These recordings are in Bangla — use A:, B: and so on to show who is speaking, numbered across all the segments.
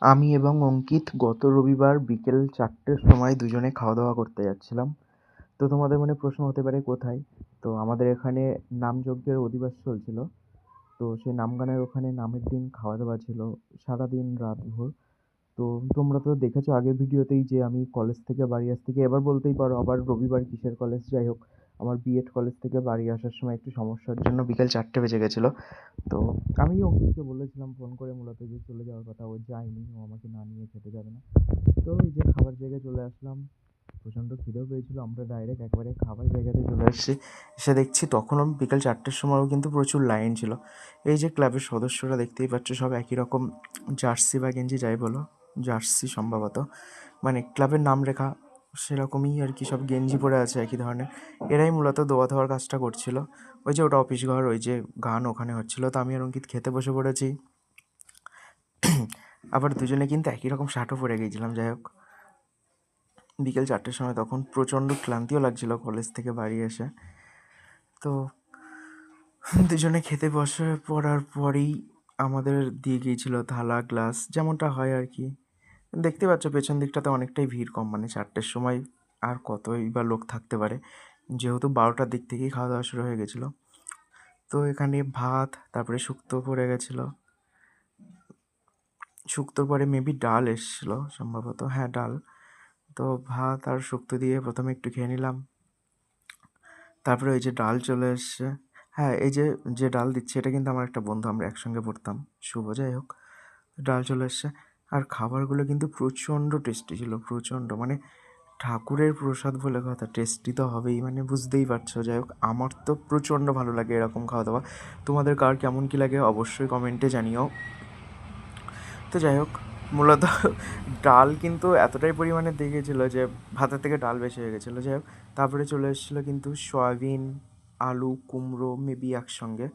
A: আমি এবং অঙ্কিত গত রবিবার বিকেল 4টের সময় দুজনে খাওয়া দাওয়া করতে যাচ্ছিলাম। তো তোমাদের মনে প্রশ্ন হতে পারে কোথায়? তো আমাদের এখানে নামযজ্ঞের অধিবাস চলছিল। তো সেই নামগানের ওখানে নামের দিন খাওয়া দাওয়া ছিল, সারাদিন রাতভর। তো তোমরা তো দেখেছো আগের ভিডিওতেই যে আমি কলেজ থেকে বাড়ি আসতে গিয়ে, এবার বলতেই পারো আবার রবিবার কিসের কলেজ, যাই হোক, আমার বিএড কলেজ থেকে বাড়ি আসার সময় একটু সমস্যার জন্য বিকেল 4টে বেজে গেছিলো। তো আমি অঙ্কিতকে বলেছিলাম ফোন করে মূলত যে চলে যাওয়ার কথা, ও যায়নি, ও আমাকে না নিয়ে খেতে যাবে না। তো এই যে খাবার জায়গায় চলে আসলাম, প্রচণ্ড খিদেও পেয়েছিল, আমরা ডাইরেক্ট একবারে খাবার জায়গাতে চলে এসেছি। এসে দেখছি তখনও বিকেল 4টের সময়ও কিন্তু প্রচুর লাইন ছিল। এই যে ক্লাবের সদস্যরা দেখতেই পাচ্ছ, সব একই রকম জার্সি বা গেঞ্জি যাই বলো, জার্সি সম্ভবত, মানে ক্লাবের নাম লেখা সেরকমই আর কি, সব গেঞ্জি পরে আছে একই ধরনের। এরাই মূলত দোয়া দেওয়ার কাজটা করছিল। ওই যে ওটা অফিস ঘর, ওই যে গান ওখানে হচ্ছিলো। তো আমি আর অঙ্কিত খেতে বসে পড়েছি। আবার দুজনে কিন্তু একই রকম শার্টও পরে গিয়েছিলাম। যাই হোক, বিকেল 4টের সময় তখন প্রচণ্ড ক্লান্তিও লাগছিল কলেজ থেকে বাড়ি এসে। তো দুজনে খেতে বসে পড়ার পরেই আমাদের দিয়ে গিয়েছিল থালা গ্লাস, যেমনটা হয় আর কি। দেখতে পাচ্ছ পেছন দিকটাতে অনেকটাই ভিড় কম, মানে 4টের সময় আর কতই বা লোক থাকতে পারে, যেহেতু 12টার দিক থেকেই খাওয়া দাওয়া শুরু হয়ে গেছিলো। তো এখানে ভাত, তারপরে শুক্তো পড়ে গেছিলো, শুক্তোর পরে মেবি ডাল এসেছিলো সম্ভবত, হ্যাঁ ডাল। তো ভাত আর শুক্তো দিয়ে প্রথমে একটু খেয়ে নিলাম। তারপরে ওই যে ডাল চলে এসছে। হ্যাঁ, এই যে যে ডাল দিচ্ছে এটা কিন্তু আমার একটা বন্ধু, আমরা একসঙ্গে পড়তাম, শুভ। যাই হোক, ডাল চলে এসছে। আর খাবারগুলো কিন্তু প্রচণ্ড টেস্টি ছিল, প্রচণ্ড, মানে ঠাকুরের প্রসাদ বলে কথা, টেস্টি তো হবেই, মানে বুঝতেই পারছো। যাই হোক, আমার তো প্রচণ্ড ভালো লাগে এরকম খাওয়া দাওয়া। তোমাদের কার কেমন কী লাগে অবশ্যই কমেন্টে জানিও। তো যাই হোক, মূলত ডাল কিন্তু এতটাই পরিমাণে দিয়ে গেছিলো যে ভাতের থেকে ডাল বেশি হয়ে গেছিলো। যাই হোক, তারপরে চলে এসেছিলো কিন্তু সয়াবিন, আলু, কুমড়ো মেবি একসঙ্গে,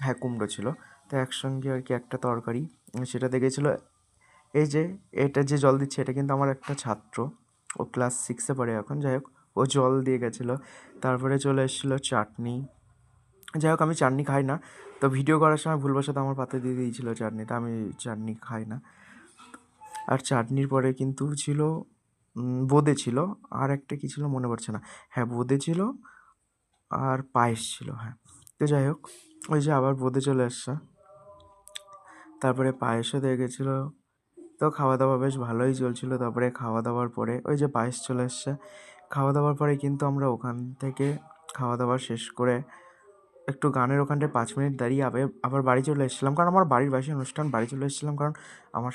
A: হ্যাঁ কুমড়ো ছিল। তো একসঙ্গে আর কি একটা তরকারি, সেটা দেখেছিলো। এই যে এটা যে জল দিচ্ছে এটা কিন্তু আমার একটা ছাত্র, ও ক্লাস 6-এ পড়ে এখন। যাই হোক, ও জল দিয়ে গেছিলো। তারপরে চলে এসেছিলো চাটনি। যাই হোক, আমি চাটনি খাই না, তো ভিডিও করার সময় ভুলবশত আমার পাতে দিয়ে দিয়েছিলো চাটনিটা, আমি চাটনি খাই না। আর চাটনির পরে কিন্তু ছিল বোঁদে ছিল, আর একটা কী ছিল মনে পড়ছে না, হ্যাঁ বোঁদে ছিল, আর পায়েস ছিল, হ্যাঁ। তো যাই হোক, ওই যে আবার বোঁদে চলে আসছে, তারপরে পায়েসও দিয়ে গেছিলো। তো খাওয়া দাওয়া বেশ ভালোই চলছিল। তারপরে খাওয়া দাওয়ার পরে ওই যে পায়েস চলে এসছে, খাওয়া দাওয়ার পরে কিন্তু আমরা ওখান থেকে খাওয়া দাওয়া শেষ করে একটু গানের ওখানটায় 5 মিনিট দাঁড়িয়ে আবার বাড়ি চলে এসেছিলাম, কারণ আমার বাড়ির পাশে অনুষ্ঠান, বাড়ি চলে এসেছিলাম কারণ আমার